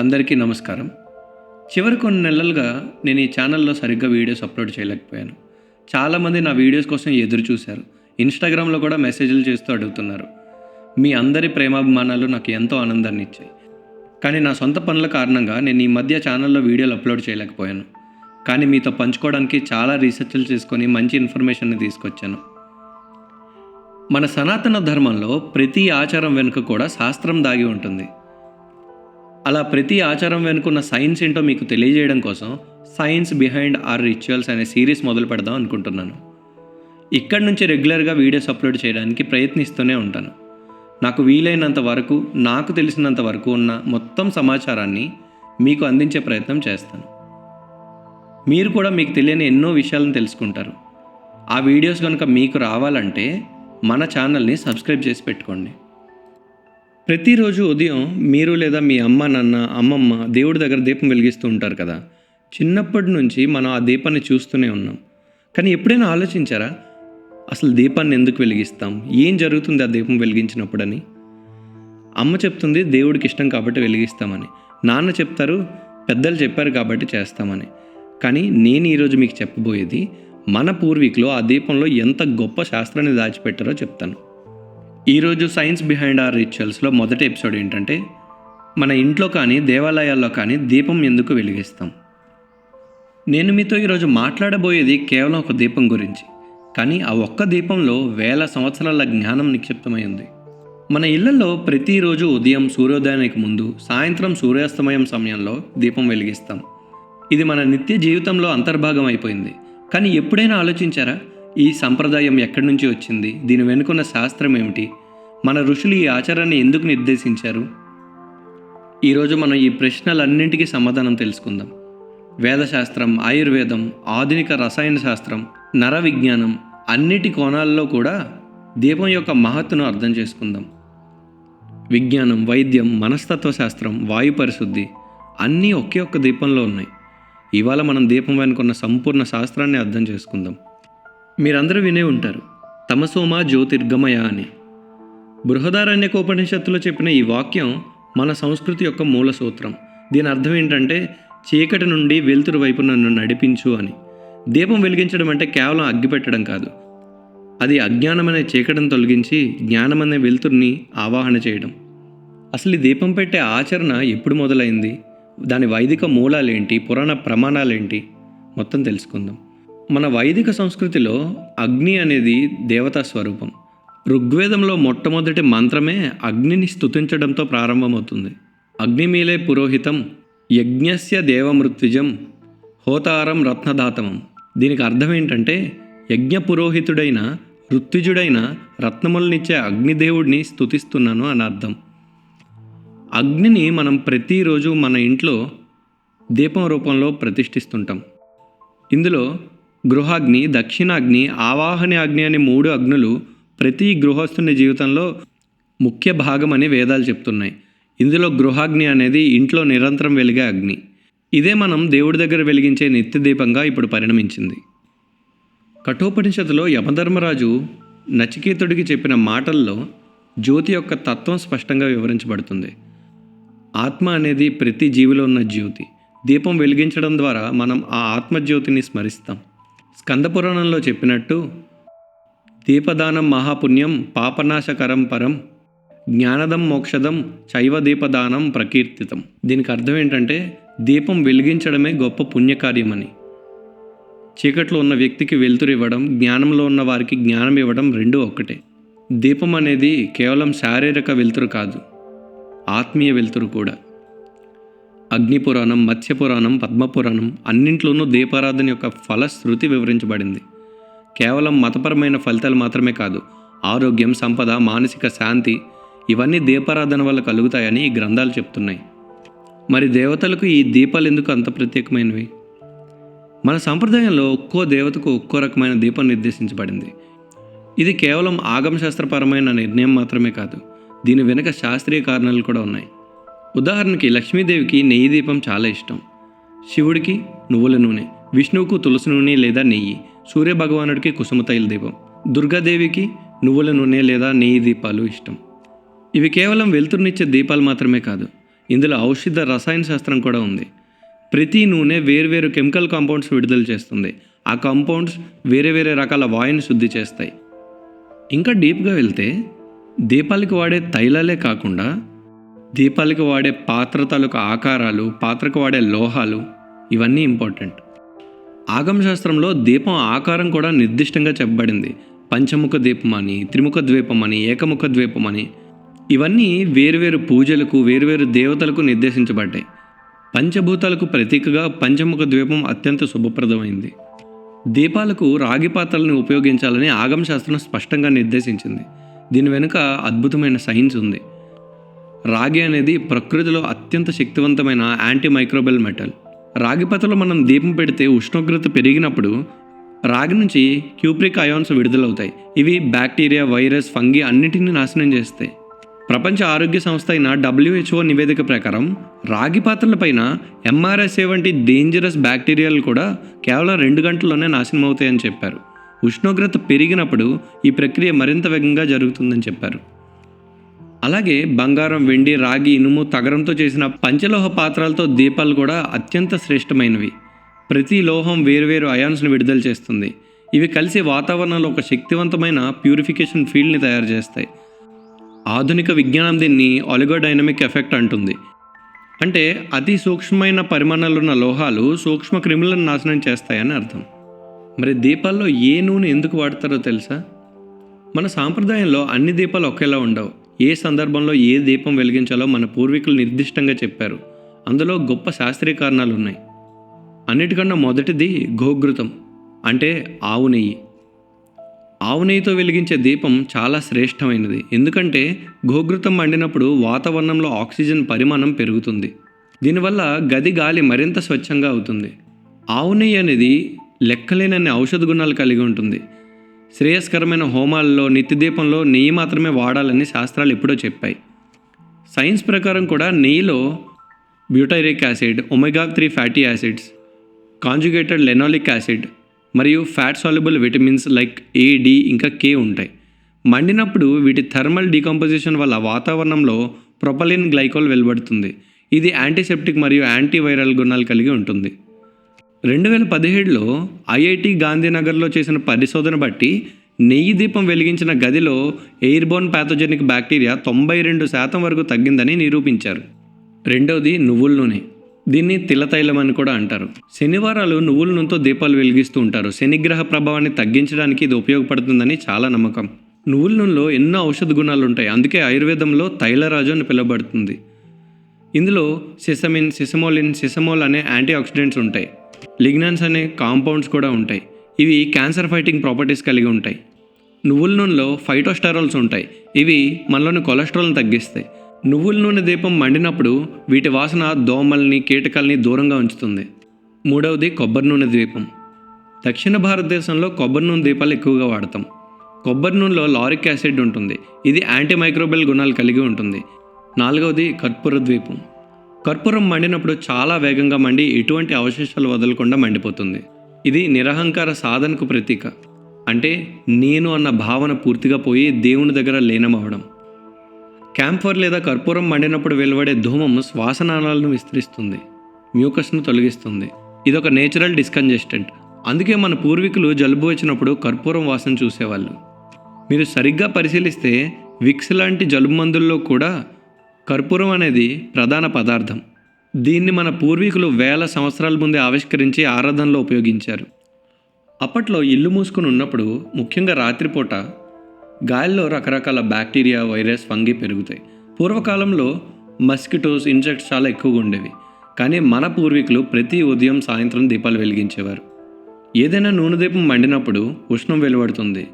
అందరికీ నమస్కారం. చివరి కొన్ని నెలలుగా నేను ఈ ఛానల్‌లో సరిగ్గా వీడియోస్ అప్‌లోడ్ చేయలేకపోయాను. చాలామంది నా వీడియోస్ కోసం ఎదురు చూశారు. ఇన్‌స్టాగ్రామ్‌లో కూడా మెసేజ్‌లు చేస్తూ అడుగుతున్నారు. మీ అందరి ప్రేమాభిమానాలు నాకు ఎంతో ఆనందాన్నిచ్చాయి. కానీ నా సొంత పనుల కారణంగా నేను ఈ మధ్య ఛానల్‌లో వీడియోలు అప్‌లోడ్ చేయలేకపోయాను. కానీ మీతో పంచుకోవడానికి చాలా రీసెర్చ్‌లు చేసుకొని మంచి ఇన్ఫర్మేషన్‌ని తీసుకొచ్చాను. మన సనాతన ధర్మంలో ప్రతి ఆచారం వెనుక కూడా శాస్త్రం దాగి ఉంటుంది. అలా ప్రతి ఆచారం వెనుకున్న సైన్స్ ఏంటో మీకు తెలియజేయడం కోసం సైన్స్ బిహైండ్ ఆర్ రిచువల్స్ అనే సిరీస్ మొదలు పెడదాం అనుకుంటున్నాను. ఇక్కడి నుంచి రెగ్యులర్గా వీడియోస్ అప్లోడ్ చేయడానికి ప్రయత్నిస్తూనే ఉంటాను. నాకు వీలైనంత వరకు, నాకు తెలిసినంత వరకు ఉన్న మొత్తం సమాచారాన్ని మీకు అందించే ప్రయత్నం చేస్తాను. మీరు కూడా మీకు తెలియని ఎన్నో విషయాలను తెలుసుకుంటారు. ఆ వీడియోస్ కనుక మీకు రావాలంటే మన ఛానల్ని సబ్స్క్రైబ్ చేసి పెట్టుకోండి. ప్రతిరోజు ఉదయం మీరు లేదా మీ అమ్మ, నాన్న, అమ్మమ్మ దేవుడి దగ్గర దీపం వెలిగిస్తూ ఉంటారు కదా. చిన్నప్పటి నుంచి మనం ఆ దీపాన్ని చూస్తూనే ఉన్నాం. కానీ ఎప్పుడైనా ఆలోచించారా, అసలు దీపాన్ని ఎందుకు వెలిగిస్తాం, ఏం జరుగుతుంది ఆ దీపం వెలిగించినప్పుడని? అమ్మ చెప్తుంది దేవుడికి ఇష్టం కాబట్టి వెలిగిస్తామని, నాన్న చెప్తారు పెద్దలు చెప్పారు కాబట్టి చేస్తామని. కానీ నేను ఈరోజు మీకు చెప్పబోయేది మన పూర్వీకులు ఆ దీపంలో ఎంత గొప్ప శాస్త్రాన్ని దాచిపెట్టారో చెప్తాను. ఈరోజు సైన్స్ బిహైండ్ ఆర్ రిచువల్స్లో మొదటి ఎపిసోడ్ ఏంటంటే, మన ఇంట్లో కానీ దేవాలయాల్లో కానీ దీపం ఎందుకు వెలిగిస్తాం. నేను మీతో ఈరోజు మాట్లాడబోయేది కేవలం ఒక దీపం గురించి. కానీ ఆ ఒక్క దీపంలో వేల సంవత్సరాల జ్ఞానం నిక్షిప్తమై ఉంది. మన ఇళ్లలో ప్రతిరోజు ఉదయం సూర్యోదయానికి ముందు, సాయంత్రం సూర్యాస్తమయం సమయంలో దీపం వెలిగిస్తాం. ఇది మన నిత్య జీవితంలో అంతర్భాగం అయిపోయింది. కానీ ఎప్పుడైనా ఆలోచించారా, ఈ సంప్రదాయం ఎక్కడి నుంచి వచ్చింది, దీని వెనుకున్న శాస్త్రం ఏమిటి, మన ఋషులు ఈ ఆచారాన్ని ఎందుకు నిర్దేశించారు? ఈరోజు మనం ఈ ప్రశ్నలన్నింటికీ సమాధానం తెలుసుకుందాం. వేదశాస్త్రం, ఆయుర్వేదం, ఆధునిక రసాయన శాస్త్రం, నర విజ్ఞానం అన్నిటి కోణాల్లో కూడా దీపం యొక్క మహత్తును అర్థం చేసుకుందాం. విజ్ఞానం, వైద్యం, మనస్తత్వ శాస్త్రం, వాయు పరిశుద్ధి అన్నీ ఒకే ఒక్క దీపంలో ఉన్నాయి. ఇవాళ మనం దీపం వెనుకున్న సంపూర్ణ శాస్త్రాన్ని అర్థం చేసుకుందాం. మీరందరూ వినే ఉంటారు, తమసోమ జ్యోతిర్గమయ అని. బృహదారణ్యకోపనిషత్తులో చెప్పిన ఈ వాక్యం మన సంస్కృతి యొక్క మూల సూత్రం. దీని అర్థం ఏంటంటే, చీకటి నుండి వెలుతురు వైపు నన్ను నడిపించు అని. దీపం వెలిగించడం అంటే కేవలం అగ్గి పెట్టడం కాదు, అది అజ్ఞానమనే చీకటిని తొలగించి జ్ఞానమనే వెలుతురిని ఆవాహన చేయడం. అసలు ఈ దీపం పెట్టే ఆచరణ ఎప్పుడు మొదలైంది, దాని వైదిక మూలాలేంటి, పురాణ ప్రమాణాలేంటి, మొత్తం తెలుసుకుందాం. మన వైదిక సంస్కృతిలో అగ్ని అనేది దేవతా స్వరూపం. ఋగ్వేదంలో మొట్టమొదటి మంత్రమే అగ్నిని స్తుతించడంతో ప్రారంభమవుతుంది. అగ్నిమీలే పురోహితం యజ్ఞస్య దేవమృత్యుజం హోతారం రత్నదాతమం. దీనికి అర్థం ఏంటంటే, యజ్ఞ పురోహితుడైన ఋత్విజుడైన రత్నములనిచ్చే అగ్నిదేవుడిని స్తుతిస్తున్నాను అని అర్థం. అగ్నిని మనం ప్రతిరోజు మన ఇంట్లో దీపం రూపంలో ప్రతిష్ఠిస్తుంటాం. ఇందులో గృహాగ్ని, దక్షిణాగ్ని, ఆవాహన అగ్ని అనే 3 అగ్నులు ప్రతి గృహస్థుని జీవితంలో ముఖ్య భాగం అని వేదాలు చెప్తున్నాయి. ఇందులో గృహాగ్ని అనేది ఇంట్లో నిరంతరం వెలిగే అగ్ని. ఇదే మనం దేవుడి దగ్గర వెలిగించే నిత్య దీపంగా ఇప్పుడు పరిణమించింది. కఠోపనిషత్తులో యమధర్మరాజు నచికేతుడికి చెప్పిన మాటల్లో జ్యోతి యొక్క తత్వం స్పష్టంగా వివరించబడుతుంది. ఆత్మ అనేది ప్రతి జీవిలో ఉన్న జ్యోతి. దీపం వెలిగించడం ద్వారా మనం ఆ ఆత్మజ్యోతిని స్మరిస్తాం. స్కందపురాణంలో చెప్పినట్టు, దీపదానం మహాపుణ్యం పాపనాశకరం పరం జ్ఞానదం మోక్షదం చైవ దీపదానం ప్రకీర్తితం. దీనికి అర్థం ఏంటంటే, దీపం వెలిగించడమే గొప్ప పుణ్యకార్యమని. చీకట్లో ఉన్న వ్యక్తికి వెలుతురు ఇవ్వడం, జ్ఞానంలో ఉన్న వారికి జ్ఞానం ఇవ్వడం రెండూ ఒక్కటే. దీపం అనేది కేవలం శారీరక వెలుతురు కాదు, ఆత్మీయ వెలుతురు కూడా. అగ్నిపురాణం, మత్స్యపురాణం, పద్మపురాణం అన్నింట్లోనూ దీపారాధన యొక్క ఫలశ్రుతి వివరించబడింది. కేవలం మతపరమైన ఫలితాలు మాత్రమే కాదు, ఆరోగ్యం, సంపద, మానసిక శాంతి ఇవన్నీ దీపారాధన వల్ల కలుగుతాయని ఈ గ్రంథాలు చెప్తున్నాయి. మరి దేవతలకు ఈ దీపాలు ఎందుకు అంత ప్రత్యేకమైనవి? మన సంప్రదాయంలో ఒక్కో దేవతకు ఒక్కో రకమైన దీపం నిర్దేశించబడింది. ఇది కేవలం ఆగమశాస్త్రపరమైన నిర్ణయం మాత్రమే కాదు, దీని వెనుక శాస్త్రీయ కారణాలు కూడా ఉన్నాయి. ఉదాహరణకి లక్ష్మీదేవికి నెయ్యి దీపం చాలా ఇష్టం, శివుడికి నువ్వుల నూనె, విష్ణువుకు తులసి నూనె లేదా నెయ్యి, సూర్యభగవానుడికి కుసుమతైల దీపం, దుర్గాదేవికి నువ్వుల నూనె లేదా నెయ్యి దీపాలు ఇష్టం. ఇవి కేవలం వెలుతురునిచ్చే దీపాలు మాత్రమే కాదు, ఇందులో ఔషధ రసాయన శాస్త్రం కూడా ఉంది. ప్రతి నూనె వేర్వేరు కెమికల్ కాంపౌండ్స్ విడుదల చేస్తుంది. ఆ కాంపౌండ్స్ వేరే వేరే రకాల వాయుని శుద్ధి చేస్తాయి. ఇంకా డీప్గా వెళ్తే దీపాలకి వాడే తైలాలే కాకుండా దీపాలకి వాడే పాత్ర తాలూకు ఆకారాలు, పాత్రకు వాడే లోహాలు ఇవన్నీ ఇంపార్టెంట్. ఆగమశాస్త్రంలో దీపం ఆకారం కూడా నిర్దిష్టంగా చెప్పబడింది. పంచముఖ దీపం అని, త్రిముఖ ద్వీపం అని, ఏకముఖ ద్వీపం అని ఇవన్నీ వేరువేరు పూజలకు, వేరువేరు దేవతలకు నిర్దేశించబడ్డాయి. పంచభూతాలకు ప్రతీకగా పంచముఖ ద్వీపం అత్యంత శుభప్రదమైంది. దీపాలకు రాగి పాత్రలను ఉపయోగించాలని ఆగమశాస్త్రం స్పష్టంగా నిర్దేశించింది. దీని వెనుక అద్భుతమైన సైన్స్ ఉంది. రాగి అనేది ప్రకృతిలో అత్యంత శక్తివంతమైన యాంటీ మైక్రోబియల్ మెటల్. రాగి పాత్రలో మనం దీపం పెడితే ఉష్ణోగ్రత పెరిగినప్పుడు రాగి నుంచి క్యూప్రిక్ అయాన్స్ విడుదలవుతాయి. ఇవి బ్యాక్టీరియా, వైరస్, ఫంగి అన్నిటిని నాశనం చేస్తాయి. ప్రపంచ ఆరోగ్య సంస్థ అయిన WHO నివేదిక ప్రకారం రాగి పాత్రలపైన MRSA వంటి డేంజరస్ బ్యాక్టీరియాలు కూడా కేవలం 2 గంటల్లోనే నాశనం అవుతాయని చెప్పారు. ఉష్ణోగ్రత పెరిగినప్పుడు ఈ ప్రక్రియ మరింత వేగంగా జరుగుతుందని చెప్పారు. అలాగే బంగారం, వెండి, రాగి, ఇనుము, తగరంతో చేసిన పంచలోహ పాత్రలతో దీపాలు కూడా అత్యంత శ్రేష్టమైనవి. ప్రతి లోహం వేరువేరు అయాన్స్ని విడుదల చేస్తుంది. ఇవి కలిసి వాతావరణంలో ఒక శక్తివంతమైన ప్యూరిఫికేషన్ ఫీల్డ్ని తయారు చేస్తాయి. ఆధునిక విజ్ఞానం దీన్ని ఒలిగోడైనమిక్ ఎఫెక్ట్ అంటుంది. అంటే అతి సూక్ష్మమైన పరిమాణాలున్న లోహాలు సూక్ష్మ క్రిములను నాశనం చేస్తాయని అర్థం. మరి దీపాల్లో ఏ నూనె ఎందుకు వాడతారో తెలుసా? మన సాంప్రదాయంలో అన్ని దీపాలు ఒకేలా ఉండవు. ఏ సందర్భంలో ఏ దీపం వెలిగించాలో మన పూర్వీకులు నిర్దిష్టంగా చెప్పారు. అందులో గొప్ప శాస్త్రీయ కారణాలు ఉన్నాయి. అన్నిటికన్నా మొదటిది గోఘృతం, అంటే ఆవు నెయ్యి. ఆవు నెయ్యితో వెలిగించే దీపం చాలా శ్రేష్టమైనది. ఎందుకంటే గోఘృతం మండినప్పుడు వాతావరణంలో ఆక్సిజన్ పరిమాణం పెరుగుతుంది. దీనివల్ల గది గాలి మరింత స్వచ్ఛంగా అవుతుంది. ఆవు నెయ్యి అనేది లెక్కలేనన్ని ఔషధ గుణాలు కలిగి ఉంటుంది. శ్రేయస్కరమైన హోమాల్లో, నిత్యదీపంలో నెయ్యి మాత్రమే వాడాలని శాస్త్రాలు ఎప్పుడో చెప్పాయి. సైన్స్ ప్రకారం కూడా నెయ్యిలో butyric acid, omega 3 fatty acids, conjugated linoleic acid మరియు fat soluble vitamins like A, D ఇంకా K ఉంటాయి. మండినప్పుడు వీటి థర్మల్ డీకంపోజిషన్ వల్ల వాతావరణంలో ప్రొపలిన్ గ్లైకోల్ వెలువడుతుంది. ఇది యాంటీసెప్టిక్ మరియు యాంటీవైరల్ గుణాలు కలిగి ఉంటుంది. 2017లో IIT గాంధీనగర్లో చేసిన పరిశోధన బట్టి నెయ్యి దీపం వెలిగించిన గదిలో ఎయిర్బోర్న్ ప్యాథోజెనిక్ బ్యాక్టీరియా 92% వరకు తగ్గిందని నిరూపించారు. రెండవది నువ్వుల నూనె. దీన్ని తిలతైలం అని కూడా అంటారు. శనివారాలు నువ్వుల నూనెతో దీపాలు వెలిగిస్తూ ఉంటారు. శనిగ్రహ ప్రభావాన్ని తగ్గించడానికి ఇది ఉపయోగపడుతుందని చాలా నమ్మకం. నువ్వుల నూనెలో ఎన్నో ఔషధ గుణాలు ఉంటాయి. అందుకే ఆయుర్వేదంలో తైలరాజు అని పిలువబడుతుంది. ఇందులో సెసమిన్, సెసమోలిన్, సెసమోల్ అనే యాంటీ ఆక్సిడెంట్స్ ఉంటాయి. లిగ్నాన్స్ అనే కాంపౌండ్స్ కూడా ఉంటాయి. ఇవి క్యాన్సర్ ఫైటింగ్ ప్రాపర్టీస్ కలిగి ఉంటాయి. నువ్వుల నూనెలో ఫైటోస్టెరాల్స్ ఉంటాయి. ఇవి మనలోని కొలెస్ట్రాల్ని తగ్గిస్తాయి. నువ్వుల నూనె దీపం మండినప్పుడు వీటి వాసన దోమల్ని, కీటకాల్ని దూరంగా ఉంచుతుంది. మూడవది కొబ్బరి నూనె దీపం. దక్షిణ భారతదేశంలో కొబ్బరి నూనె దీపాలు ఎక్కువగా వాడతాం. కొబ్బరి నూనెలో లారిక్ యాసిడ్ ఉంటుంది. ఇది యాంటీ మైక్రోబియల్ గుణాలు కలిగి ఉంటుంది. నాలుగవది కర్పూర ద్వీపం. కర్పూరం మండినప్పుడు చాలా వేగంగా మండి ఎటువంటి అవశేషాలు వదలకుండా మండిపోతుంది. ఇది నిరహంకార సాధనకు ప్రతీక. అంటే నేను అన్న భావన పూర్తిగా పోయి దేవుని దగ్గర లీనమవ్వడం. క్యాంఫర్ లేదా కర్పూరం మండినప్పుడు వెలువడే ధూమం శ్వాసనాళాలను విస్తరిస్తుంది, మ్యూకస్ను తొలగిస్తుంది. ఇదొక నేచురల్ డిస్కంజెస్టెంట్. అందుకే మన పూర్వీకులు జలుబు వచ్చినప్పుడు కర్పూరం వాసన చూసేవాళ్ళు. మీరు సరిగ్గా పరిశీలిస్తే విక్స్ లాంటి జలుబు మందుల్లో కూడా కర్పూరం అనేది ప్రధాన పదార్థం. దీన్ని మన పూర్వీకులు వేల సంవత్సరాల ముందే ఆవిష్కరించి ఆరాధనలో ఉపయోగించారు. అప్పట్లో ఇల్లు మూసుకుని ఉన్నప్పుడు, ముఖ్యంగా రాత్రిపూట గాలిలో రకరకాల బ్యాక్టీరియా, వైరస్, ఫంగి పెరుగుతాయి. పూర్వకాలంలో మస్కిటోస్, ఇన్సెక్ట్స్ చాలా ఎక్కువగా ఉండేవి. కానీ మన పూర్వీకులు ప్రతి ఉదయం, సాయంత్రం దీపాలు వెలిగించేవారు. ఏదైనా నూనె దీపం మండినప్పుడు ఉష్ణం వెలువడుతుంది.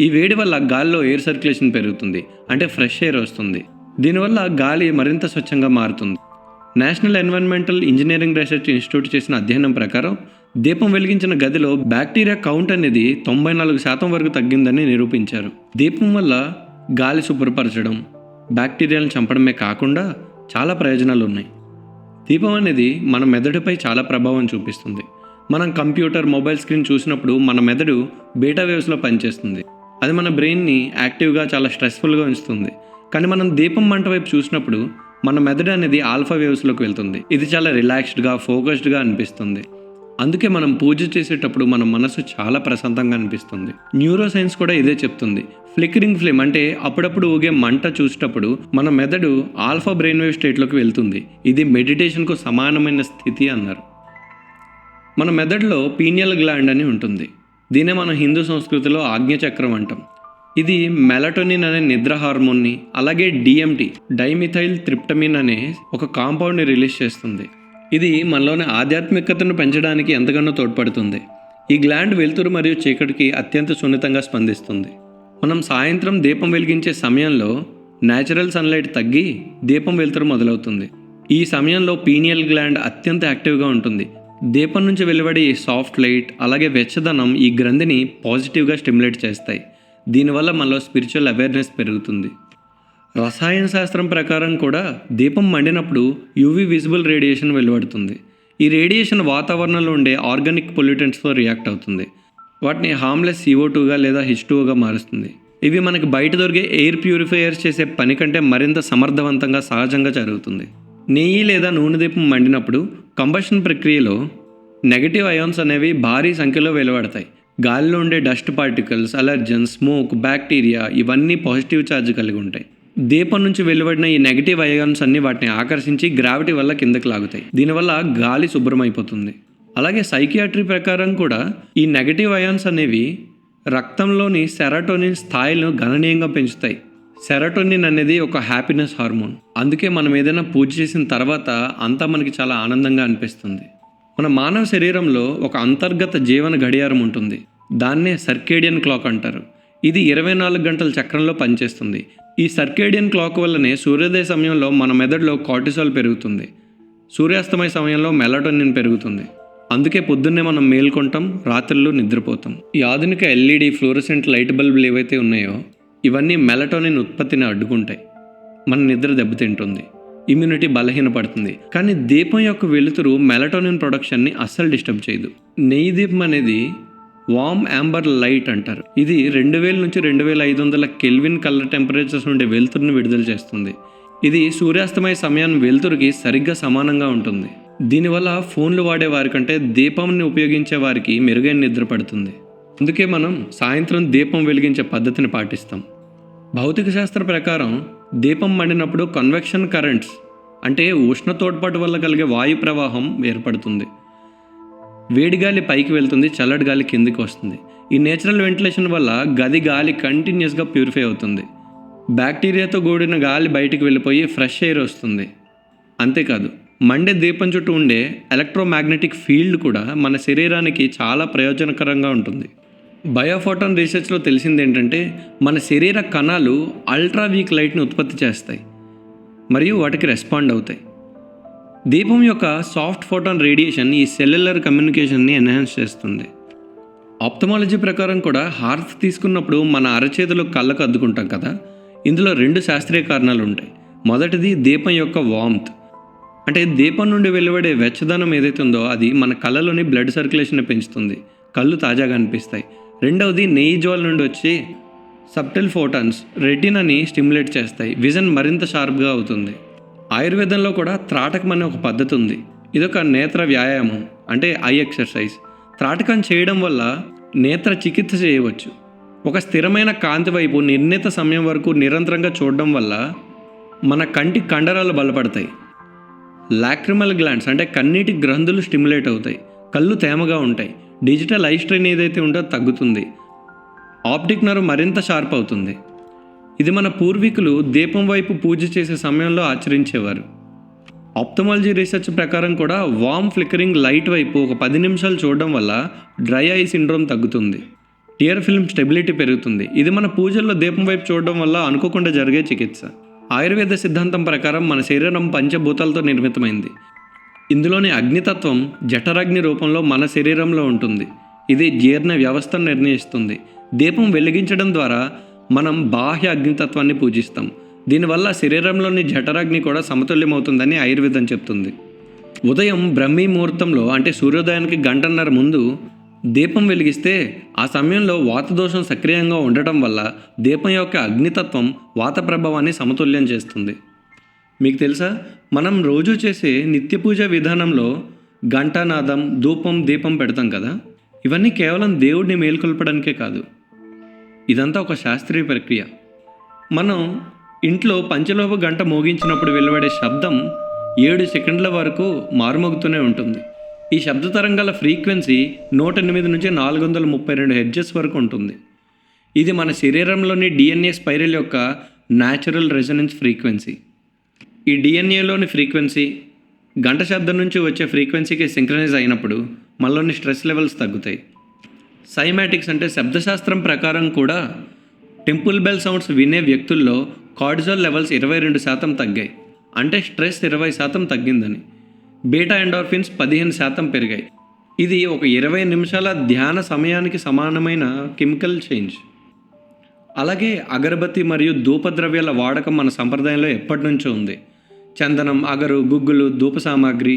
ఈ వేడి వల్ల గాలిలో ఎయిర్ సర్క్యులేషన్ పెరుగుతుంది, అంటే ఫ్రెష్ ఎయిర్ వస్తుంది. దీనివల్ల గాలి మరింత స్వచ్ఛంగా మారుతుంది. National environmental engineering research institute చేసిన అధ్యయనం ప్రకారం దీపం వెలిగించిన గదిలో బ్యాక్టీరియా కౌంట్ అనేది 94% వరకు తగ్గిందని నిరూపించారు. దీపం వల్ల గాలి శుభ్రపరచడం, బ్యాక్టీరియాలను చంపడమే కాకుండా చాలా ప్రయోజనాలు ఉన్నాయి. దీపం అనేది మన మెదడుపై చాలా ప్రభావం చూపిస్తుంది. మనం కంప్యూటర్, మొబైల్ స్క్రీన్ చూసినప్పుడు మన మెదడు బీటా వేవ్స్లో పనిచేస్తుంది. అది మన బ్రెయిన్ని యాక్టివ్గా, చాలా స్ట్రెస్ఫుల్గా ఉంచుతుంది. కానీ మనం దీపం మంట వైపు చూసినప్పుడు మన మెదడు అనేది ఆల్ఫా వేవ్స్లోకి వెళ్తుంది. ఇది చాలా రిలాక్స్డ్గా, ఫోకస్డ్గా అనిపిస్తుంది. అందుకే మనం పూజ చేసేటప్పుడు మన మనసు చాలా ప్రశాంతంగా అనిపిస్తుంది. న్యూరో సైన్స్ కూడా ఇదే చెప్తుంది. ఫ్లికరింగ్ ఫ్లేమ్ అంటే అప్పుడప్పుడు ఊగే మంట చూసేటప్పుడు మన మెదడు ఆల్ఫా బ్రెయిన్ వేవ్ స్టేట్లోకి వెళ్తుంది. ఇది మెడిటేషన్కు సమానమైన స్థితి అన్నారు. మన మెదడులో పీనియల్ గ్లాండ్ అని ఉంటుంది. దీనే మన హిందూ సంస్కృతిలో ఆజ్ఞచక్రం అంటాం. ఇది మెలటోనిన్ అనే నిద్ర హార్మోన్ని, అలాగే డిఎంటి డైమిథైల్ త్రిప్టమిన్ అనే ఒక కాంపౌండ్ని రిలీజ్ చేస్తుంది. ఇది మనలోని ఆధ్యాత్మికతను పెంచడానికి ఎంతగానో తోడ్పడుతుంది. ఈ గ్లాండ్ వెలుతురు మరియు చీకటికి అత్యంత సున్నితంగా స్పందిస్తుంది. మనం సాయంత్రం దీపం వెలిగించే సమయంలో న్యాచురల్ సన్లైట్ తగ్గి దీపం వెలుతురు మొదలవుతుంది. ఈ సమయంలో పీనియల్ గ్లాండ్ అత్యంత యాక్టివ్గా ఉంటుంది. దీపం నుంచి వెలువడే ఈ సాఫ్ట్ లైట్ అలాగే వెచ్చదనం ఈ గ్రంథిని పాజిటివ్గా స్టిమ్యులేట్ చేస్తాయి. దీనివల్ల మనలో స్పిరిచువల్ అవేర్నెస్ పెరుగుతుంది. రసాయన శాస్త్రం ప్రకారం కూడా దీపం మండినప్పుడు యూవీ విజిబుల్ రేడియేషన్ వెలువడుతుంది. ఈ రేడియేషన్ వాతావరణంలో ఉండే ఆర్గానిక్ పొల్యూటెంట్స్తో రియాక్ట్ అవుతుంది. వాటిని హార్మ్లెస్ CO2గా లేదా H2Oగా మారుస్తుంది. ఇవి మనకి బయట దొరికే ఎయిర్ ప్యూరిఫైయర్స్ చేసే పని కంటే మరింత సమర్థవంతంగా సహజంగా జరుగుతుంది. నెయ్యి లేదా నూనె దీపం మండినప్పుడు కంబషన్ ప్రక్రియలో నెగటివ్ అయాన్స్ అనేవి భారీ సంఖ్యలో వెలువడతాయి. గాలిలో ఉండే dust particles, allergen, smoke, bacteria ఇవన్నీ పాజిటివ్ ఛార్జ్ కలిగి ఉంటాయి. దీపం నుంచి వెలువడిన ఈ నెగటివ్ అయాన్స్ అన్ని వాటిని ఆకర్షించి గ్రావిటీ వల్ల కిందకి లాగుతాయి. దీనివల్ల గాలి శుభ్రమైపోతుంది. అలాగే సైకియాట్రీ ప్రకారం కూడా ఈ నెగటివ్ అయాన్స్ అనేవి రక్తంలోని సెరటోనిన్ స్థాయిలను గణనీయంగా పెంచుతాయి. సెరటోనిన్ అనేది ఒక హ్యాపీనెస్ హార్మోన్. అందుకే మనం ఏదైనా పూజ చేసిన తర్వాత అంతా మనకి చాలా ఆనందంగా అనిపిస్తుంది. మన మానవ శరీరంలో ఒక అంతర్గత జీవన గడియారం ఉంటుంది. దాన్నే సర్కేడియన్ క్లాక్ అంటారు. ఇది 24 గంటల చక్రంలో పనిచేస్తుంది. ఈ సర్కేడియన్ క్లాక్ వల్లనే సూర్యోదయ సమయంలో మన మెదడులో కార్టిసాల్ పెరుగుతుంది. సూర్యాస్తమయ సమయంలో మెలటోనిన్ పెరుగుతుంది. అందుకే పొద్దున్నే మనం మేల్కొంటాం, రాత్రులు నిద్రపోతాం. ఈ ఆధునిక LED ఫ్లోరసెంట్ లైట్ బల్బులు ఏవైతే ఉన్నాయో ఇవన్నీ మెలటోనిన్ ఉత్పత్తిని అడ్డుకుంటాయి. మన నిద్ర దెబ్బతింటుంది, ఇమ్యూనిటీ బలహీనపడుతుంది. కానీ దీపం యొక్క వెలుతురు మెలటోనిన్ ప్రొడక్షన్ని అస్సలు డిస్టర్బ్ చేయదు. నెయ్యి దీపం అనేది వామ్ యాంబర్ లైట్ అంటారు. ఇది 2000 నుంచి 2500 కెల్విన్ కలర్ టెంపరేచర్స్ నుండి వెలుతురుని విడుదల చేస్తుంది. ఇది సూర్యాస్తమయ సమయాన్ని వెలుతురుకి సరిగ్గా సమానంగా ఉంటుంది. దీనివల్ల ఫోన్లు వాడే వారి కంటే దీపంని ఉపయోగించే వారికి మెరుగైన నిద్ర పడుతుంది. అందుకే మనం సాయంత్రం దీపం వెలిగించే పద్ధతిని పాటిస్తాం. భౌతిక శాస్త్ర ప్రకారం దీపం మండినప్పుడు కన్వెక్షన్ కరెంట్స్ అంటే ఉష్ణ తోడ్పాటు వల్ల కలిగే వాయు ప్రవాహం ఏర్పడుతుంది. వేడి గాలి పైకి వెళ్తుంది, చల్లటి గాలి కిందికి వస్తుంది. ఈ నేచురల్ వెంటిలేషన్ వల్ల గది గాలి కంటిన్యూస్గా ప్యూరిఫై అవుతుంది. బ్యాక్టీరియాతో కూడిన గాలి బయటికి వెళ్ళిపోయి ఫ్రెష్ ఎయిర్ వస్తుంది. అంతేకాదు, మండే దీపం చుట్టూ ఉండే ఎలక్ట్రోమాగ్నెటిక్ ఫీల్డ్ కూడా మన శరీరానికి చాలా ప్రయోజనకరంగా ఉంటుంది. బయోఫోటాన్ రీసెర్చ్లో తెలిసింది ఏంటంటే మన శరీర కణాలు అల్ట్రా వీక్ లైట్ని ఉత్పత్తి చేస్తాయి మరియు వాటికి రెస్పాండ్ అవుతాయి. దీపం యొక్క సాఫ్ట్ ఫోటాన్ రేడియేషన్ ఈ సెల్యులర్ కమ్యూనికేషన్ని ఎన్హాన్స్ చేస్తుంది. ఆప్థమాలజీ ప్రకారం కూడా హార్త్ తీసుకున్నప్పుడు మన అరచేతులు కళ్ళకు అద్దుకుంటాం కదా, ఇందులో 2 శాస్త్రీయ కారణాలు ఉంటాయి. మొదటిది దీపం యొక్క వామ్త్, అంటే దీపం నుండి వెలువడే వెచ్చదనం ఏదైతే ఉందో అది మన కళ్ళలోని బ్లడ్ సర్క్యులేషన్ పెంచుతుంది, కళ్ళు తాజాగా అనిపిస్తాయి. రెండవది నెయ్యి జ్వాల నుండి వచ్చి సబ్టిల్ ఫోటాన్స్ రెటినాని స్టిమ్యులేట్ చేస్తాయి, విజన్ మరింత షార్ప్గా అవుతుంది. ఆయుర్వేదంలో కూడా త్రాటకం అనే ఒక పద్ధతి ఉంది. ఇదొక నేత్ర వ్యాయామం, అంటే ఐ ఎక్సర్సైజ్. త్రాటకం చేయడం వల్ల నేత్ర చికిత్స చేయవచ్చు. ఒక స్థిరమైన కాంతి వైపు నిర్ణీత సమయం వరకు నిరంతరంగా చూడడం వల్ల మన కంటి కండరాలు బలపడతాయి. లాక్రిమల్ గ్లాండ్స్ అంటే కన్నీటి గ్రంథులు స్టిమ్యులేట్ అవుతాయి, కళ్ళు తేమగా ఉంటాయి. డిజిటల్ ఐ స్ట్రెయిన్ ఏదైతే ఉందో తగ్గుతుంది, ఆప్టిక్ నర్వ్ మరింత షార్ప్ అవుతుంది. ఇది మన పూర్వీకులు దీపం వైపు పూజ చేసే సమయంలో ఆచరించేవారు. ఆప్థమాలజీ రీసెర్చ్ ప్రకారం కూడా వామ్ ఫ్లికరింగ్ లైట్ వైపు ఒక 10 నిమిషాలు చూడడం వల్ల డ్రై ఐ సిండ్రోమ్ తగ్గుతుంది, టియర్ ఫిల్మ్ స్టెబిలిటీ పెరుగుతుంది. ఇది మన పూజల్లో దీపం వైపు చూడడం వల్ల అనుకోకుండా జరిగే చికిత్స. ఆయుర్వేద సిద్ధాంతం ప్రకారం మన శరీరం పంచభూతాలతో నిర్మితమైంది. ఇందులోని అగ్నితత్వం జఠరాగ్ని రూపంలో మన శరీరంలో ఉంటుంది. ఇది జీర్ణ వ్యవస్థను నిర్ణయిస్తుంది. దీపం వెలిగించడం ద్వారా మనం బాహ్య అగ్నితత్వాన్ని పూజిస్తాం. దీనివల్ల శరీరంలోని జఠరాగ్ని కూడా సమతుల్యమవుతుందని ఆయుర్వేదం చెప్తుంది. ఉదయం బ్రహ్మీ ముహూర్తంలో అంటే సూర్యోదయానికి 1.5 గంటల ముందు దీపం వెలిగిస్తే ఆ సమయంలో వాతదోషం సక్రియంగా ఉండటం వల్ల దీపం యొక్క అగ్నితత్వం వాత ప్రభావాన్ని సమతుల్యం చేస్తుంది. మీకు తెలుసా, మనం రోజు చేసే నిత్య పూజ విధానంలో ఘంటానాదం, ధూపం, దీపం పెడతాం కదా. ఇవన్నీ కేవలం దేవుడిని మేల్కొల్పడానికే కాదు, ఇదంతా ఒక శాస్త్రీయ ప్రక్రియ. మనం ఇంట్లో పంచలోహ గంట మోగించినప్పుడు వెలువడే శబ్దం 7 సెకండ్ల వరకు మారుమోగుతూనే ఉంటుంది. ఈ శబ్ద తరంగాల ఫ్రీక్వెన్సీ 108 నుంచి 432 హెర్ట్జ్ వరకు ఉంటుంది. ఇది మన శరీరంలోని డిఎన్ఏ స్పైరల్ యొక్క న్యాచురల్ రెజొనెన్స్ ఫ్రీక్వెన్సీ. ఈ డిఎన్ఏలోని ఫ్రీక్వెన్సీ గంట శబ్దం నుంచి వచ్చే ఫ్రీక్వెన్సీకి సింక్రనైజ్ అయినప్పుడు మనలోని స్ట్రెస్ లెవెల్స్ తగ్గుతాయి. సైమాటిక్స్ అంటే శబ్దశాస్త్రం ప్రకారం కూడా టెంపుల్ బెల్ సౌండ్స్ వినే వ్యక్తుల్లో కార్టిజాల్ లెవెల్స్ 22% తగ్గాయి. అంటే స్ట్రెస్ 20% తగ్గిందని. బీటా ఎండార్ఫిన్స్ 15% పెరిగాయి. ఇది ఒక 20 నిమిషాల ధ్యాన సమయానికి సమానమైన కెమికల్ చేంజ్. అలాగే అగరబత్తి మరియు ధూపద్రవ్యాల వాడకం మన సంప్రదాయంలో ఎప్పటి నుంచో ఉంది. చందనం, అగరు, గుగ్గులు, ధూప సామాగ్రి,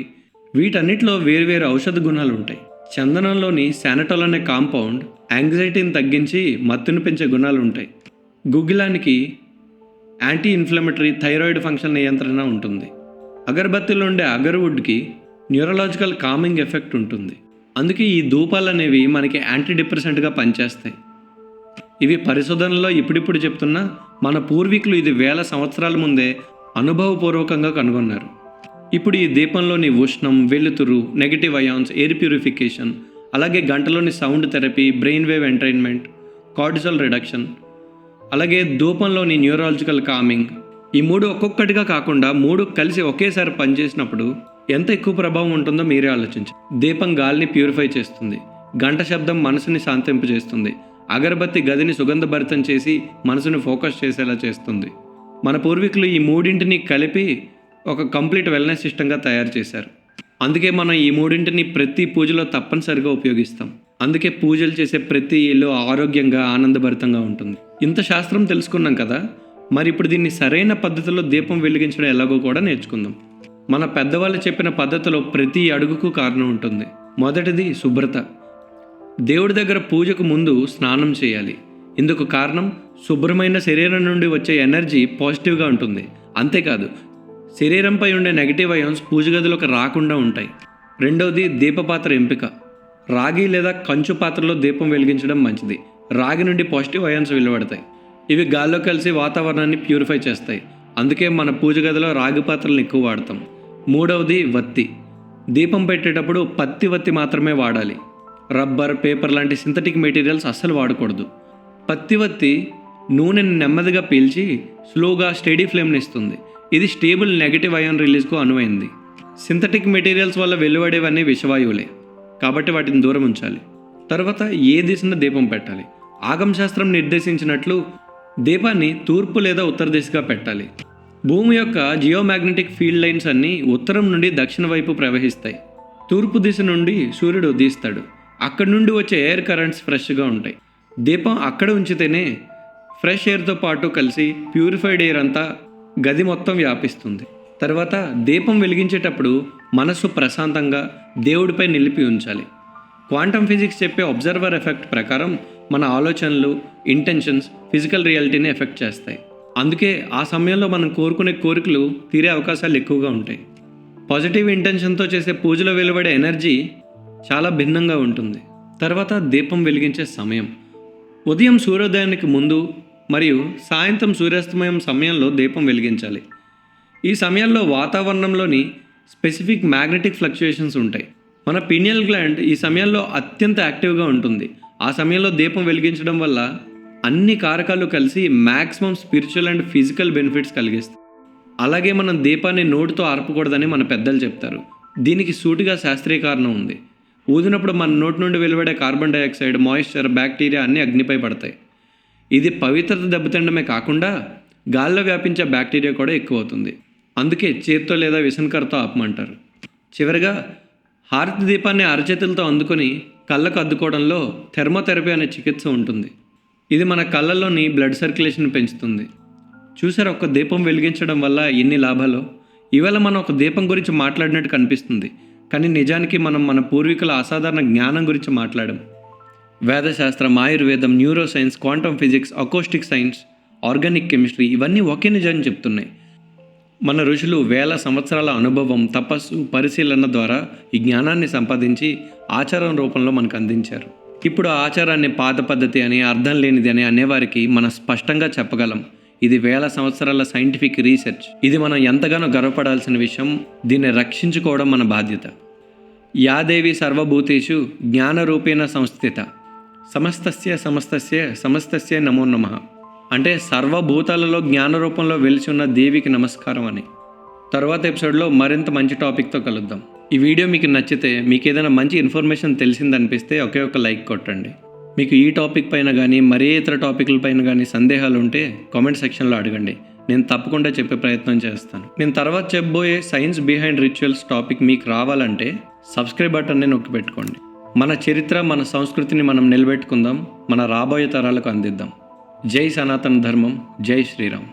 వీటన్నిటిలో వేరువేరు ఔషధ గుణాలు ఉంటాయి. చందనంలోని శానటోల్ అనే కాంపౌండ్ యాంగ్జైటీని తగ్గించి మత్తును పెంచే గుణాలు ఉంటాయి. గుగ్గిలానికి యాంటీ ఇన్ఫ్లమేటరీ, థైరాయిడ్ ఫంక్షన్ నియంత్రణ ఉంటుంది. అగరబత్తిలో ఉండే అగర్వుడ్కి న్యూరలాజికల్ కామింగ్ ఎఫెక్ట్ ఉంటుంది. అందుకే ఈ ధూపాలు అనేవి మనకి యాంటీ డిప్రెసెంట్గా పనిచేస్తాయి. ఇవి పరిశోధనలో ఇప్పుడిప్పుడు చెప్తున్నా మన పూర్వీకులు ఇది వేల సంవత్సరాల ముందే అనుభవపూర్వకంగా కనుగొన్నారు. ఇప్పుడు ఈ దీపంలోని ఉష్ణం, వెలుతురు, నెగటివ్ అయాన్స్, ఎయిర్ ప్యూరిఫికేషన్, అలాగే గంటలోని sound therapy, brain wave entrainment, cortisol reduction, అలాగే ధూపంలోని న్యూరాలజికల్ కామింగ్, ఈ 3 ఒక్కొక్కటిగా కాకుండా 3 కలిసి ఒకేసారి పనిచేసినప్పుడు ఎంత ఎక్కువ ప్రభావం ఉంటుందో మీరే ఆలోచించండి. దీపం గాలిని ప్యూరిఫై చేస్తుంది. గంట శబ్దం మనసుని శాంతింపజేస్తుంది. అగరబత్తి గదిని సుగంధభరితం చేసి మనసుని ఫోకస్ చేసేలా చేస్తుంది. మన పూర్వీకులు ఈ 3ంటిని కలిపి ఒక కంప్లీట్ వెల్నెస్ సిస్టంగా తయారు చేశారు. అందుకే మనం ఈ 3ంటిని ప్రతి పూజలో తప్పనిసరిగా ఉపయోగిస్తాం. అందుకే పూజలు చేసే ప్రతి ఇల్లు ఆరోగ్యంగా, ఆనందభరితంగా ఉంటుంది. ఇంత శాస్త్రం తెలుసుకున్నాం కదా, మరి ఇప్పుడు దీన్ని సరైన పద్ధతిలో దీపం వెలిగించడం ఎలాగో కూడా నేర్చుకుందాం. మన పెద్దవాళ్ళు చెప్పిన పద్ధతిలో ప్రతి అడుగుకు కారణం ఉంటుంది. మొదటిది శుభ్రత. దేవుడి దగ్గర పూజకు ముందు స్నానం చేయాలి. ఇందుకు కారణం శుభ్రమైన శరీరం నుండి వచ్చే ఎనర్జీ పాజిటివ్గా ఉంటుంది. అంతేకాదు, శరీరంపై ఉండే నెగిటివ్ అయాన్స్ పూజ గదిలోకి రాకుండా ఉంటాయి. రెండవది దీపపాత్ర ఎంపిక. రాగి లేదా కంచు పాత్రలో దీపం వెలిగించడం మంచిది. రాగి నుండి పాజిటివ్ అయాన్స్ వెలువడతాయి. ఇవి గాల్లో కలిసి వాతావరణాన్ని ప్యూరిఫై చేస్తాయి. అందుకే మన పూజ గదిలో రాగి పాత్రలను ఎక్కువ వాడతాం. మూడవది వత్తి. దీపం పెట్టేటప్పుడు పత్తి వత్తి మాత్రమే వాడాలి. రబ్బర్, పేపర్ లాంటి సింథటిక్ మెటీరియల్స్ అస్సలు వాడకూడదు. పత్తి వత్తి నూనెని నెమ్మదిగా పీల్చి స్లోగా స్టడీ ఫ్లేమ్ని ఇస్తుంది. ఇది స్టేబుల్ నెగటివ్ అయాన్ రిలీజ్కు అనువైంది. సింథటిక్ మెటీరియల్స్ వల్ల వెలువడేవన్నీ విషవాయువులే, కాబట్టి వాటిని దూరం ఉంచాలి. తర్వాత ఏ దిశన దీపం పెట్టాలి. ఆగమశాస్త్రం నిర్దేశించినట్లు దీపాన్ని తూర్పు లేదా ఉత్తర దిశగా పెట్టాలి. భూమి యొక్క జియోమాగ్నెటిక్ ఫీల్డ్ లైన్స్ అన్నీ ఉత్తరం నుండి దక్షిణ వైపు ప్రవహిస్తాయి. తూర్పు దిశ నుండి సూర్యుడు ఉదయిస్తాడు. అక్కడి నుండి వచ్చే ఎయిర్ కరెంట్స్ ఫ్రెష్గా ఉంటాయి. దీపం అక్కడ ఉంచితేనే ఫ్రెష్ ఎయిర్తో పాటు కలిసి ప్యూరిఫైడ్ ఎయిర్ అంతా గది మొత్తం వ్యాపిస్తుంది. తర్వాత దీపం వెలిగించేటప్పుడు మనసు ప్రశాంతంగా దేవుడిపై నిలిపి ఉంచాలి. క్వాంటమ్ ఫిజిక్స్ చెప్పే అబ్జర్వర్ ఎఫెక్ట్ ప్రకారం మన ఆలోచనలు, ఇంటెన్షన్స్ ఫిజికల్ రియాలిటీని ఎఫెక్ట్ చేస్తాయి. అందుకే ఆ సమయంలో మనం కోరుకునే కోరికలు తీరే అవకాశాలు ఎక్కువగా ఉంటాయి. పాజిటివ్ ఇంటెన్షన్తో చేసే పూజలో వెలువడే ఎనర్జీ చాలా భిన్నంగా ఉంటుంది. తర్వాత దీపం వెలిగించే సమయం. ఉదయం సూర్యోదయానికి ముందు మరియు సాయంత్రం సూర్యాస్తమయం సమయంలో దీపం వెలిగించాలి. ఈ సమయంలో వాతావరణంలోని స్పెసిఫిక్ మ్యాగ్నెటిక్ ఫ్లక్చుయేషన్స్ ఉంటాయి. మన పీనియల్ గ్లాండ్ ఈ సమయంలో అత్యంత యాక్టివ్గా ఉంటుంది. ఆ సమయంలో దీపం వెలిగించడం వల్ల అన్ని కారకాలు కలిసి maximum spiritual and physical benefits కలిగిస్తాయి. అలాగే మనం దీపాన్ని నోటితో ఆర్పకూడదని మన పెద్దలు చెప్తారు. దీనికి సూటిగా శాస్త్రీయ కారణం ఉంది. ఊదినప్పుడు మన నోటి నుండి వెలువడే కార్బన్ డైఆక్సైడ్, మాయిశ్చర్, బ్యాక్టీరియా అన్నీ అగ్నిపై పడతాయి. ఇది పవిత్రత దెబ్బతినడమే కాకుండా గాల్లో వ్యాపించే బ్యాక్టీరియా కూడా ఎక్కువ అవుతుంది. అందుకే చేత్తో లేదా విసనకరతో ఆపమంటారు. చివరిగా హారతి దీపాన్ని అరచేతులతో అందుకొని కళ్ళకు అద్దుకోవడంలో థెర్మోథెరపీ అనే చికిత్స ఉంటుంది. ఇది మన కళ్ళల్లోని బ్లడ్ సర్క్యులేషన్ పెంచుతుంది. చూసారా ఒక దీపం వెలిగించడం వల్ల ఎన్ని లాభాలు. ఇవాళ మనం ఒక దీపం గురించి మాట్లాడినట్టు కనిపిస్తుంది, కానీ నిజానికి మనం మన పూర్వీకుల అసాధారణ జ్ఞానం గురించి మాట్లాడాం. వేదశాస్త్రం, ఆయుర్వేదం, neuro science, quantum physics, acoustic science, organic chemistry ఇవన్నీ ఒకే నిజాన్ని చెప్తున్నాయి. మన ఋషులు వేల సంవత్సరాల అనుభవం, తపస్సు, పరిశీలన ద్వారా ఈ జ్ఞానాన్ని సంపాదించి ఆచారం రూపంలో మనకు అందించారు. ఇప్పుడు ఆ ఆచారాన్ని పాత పద్ధతి అని, అర్థం లేనిది అని అనేవారికి మనం స్పష్టంగా చెప్పగలం, ఇది వేల సంవత్సరాల సైంటిఫిక్ రీసెర్చ్. ఇది మనం ఎంతగానో గర్వపడాల్సిన విషయం. దీన్ని రక్షించుకోవడం మన బాధ్యత. యాదేవి సర్వభూతేషు జ్ఞానరూపేణ సంస్థిత సమస్తస్య సమస్తస్య సమస్తస్య నమో నమః. అంటే సర్వభూతాలలో జ్ఞాన రూపంలో వెలిచి ఉన్న దేవికి నమస్కారం అని. తర్వాత ఎపిసోడ్లో మరింత మంచి టాపిక్తో కలుద్దాం. ఈ వీడియో మీకు నచ్చితే, మీకు ఏదైనా మంచి ఇన్ఫర్మేషన్ తెలిసిందనిపిస్తే ఒకే ఒక లైక్ కొట్టండి. మీకు ఈ టాపిక్ పైన కానీ మరే ఇతర టాపిక్ల పైన కానీ సందేహాలు ఉంటే కామెంట్ సెక్షన్లో అడగండి. నేను తప్పకుండా చెప్పే ప్రయత్నం చేస్తాను. నేను తర్వాత చెప్పబోయే సైన్స్ బిహైండ్ రిచువల్స్ టాపిక్ మీకు రావాలంటే సబ్స్క్రైబ్ బటన్ని నొక్కి పెట్టుకోండి. మన చరిత్ర, మన సంస్కృతిని మనం నిలబెట్టుకుందాం, మన రాబోయే తరాలకు అందిద్దాం. జై సనాతన ధర్మం, జై శ్రీరామ్.